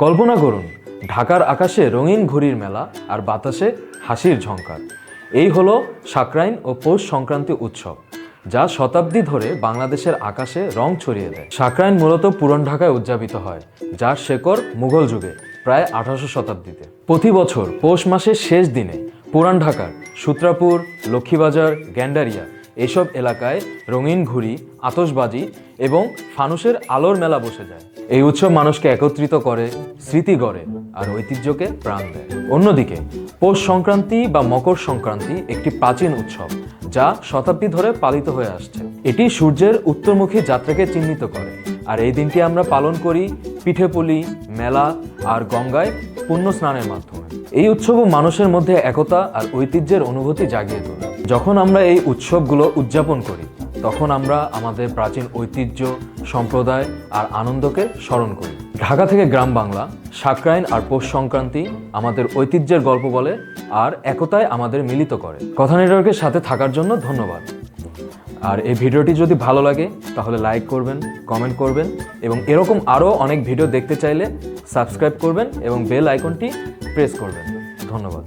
কল্পনা করুন ঢাকার আকাশে রঙিন ঘুড়ির মেলা আর বাতাসে হাসির ঝংকার। এই হলো সাকরাইন ও পৌষ সংক্রান্তি উৎসব, যা শতাব্দী ধরে বাংলাদেশের আকাশে রং ছড়িয়ে দেয়। সাকরাইন মূলত পুরান ঢাকায় উদযাপিত হয়, যার শেকড় মুঘল যুগে প্রায় 18শো শতাব্দীতে। প্রতি বছর পৌষ মাসের শেষ দিনে পুরান ঢাকার সূত্রাপুর, লক্ষ্মীবাজার, গ্যান্ডারিয়া এসব এলাকায় রঙিন ঘুড়ি, আতশবাজি এবং ফানুসের আলোর মেলা বসে যায়। এই উৎসব মানুষকে একত্রিত করে, স্মৃতি গড়ে আর ঐতিহ্যকে প্রাণ দেয়। অন্যদিকে পৌষ সংক্রান্তি বা মকর সংক্রান্তি একটি প্রাচীন উৎসব, যা শতাব্দী ধরে পালিত হয়ে আসছে। এটি সূর্যের উত্তরমুখী যাত্রাকে চিহ্নিত করে, আর এই দিনটি আমরা পালন করি পিঠেপুলি, মেলা আর গঙ্গায় পুণ্য স্নানের মাধ্যমে। এই উৎসবও মানুষের মধ্যে একতা আর ঐতিহ্যের অনুভূতি জাগিয়ে তোলে। যখন আমরা এই উৎসবগুলো উদযাপন করি, তখন আমরা আমাদের প্রাচীন ঐতিহ্য, সম্প্রদায় আর আনন্দকে স্মরণ করি। ঢাকা থেকে গ্রাম বাংলা, সাকরাইন আর পৌষ সংক্রান্তি আমাদের ঐতিহ্যের গল্প বলে আর একতায় আমাদের মিলিত করে। কথা নেটওয়ার্কের সাথে থাকার জন্য ধন্যবাদ। আর এই ভিডিওটি যদি ভালো লাগে তাহলে লাইক করবেন, কমেন্ট করবেন এবং এরকম আরও অনেক ভিডিও দেখতে চাইলে সাবস্ক্রাইব করবেন এবং বেল আইকনটি প্রেস করবেন। ধন্যবাদ।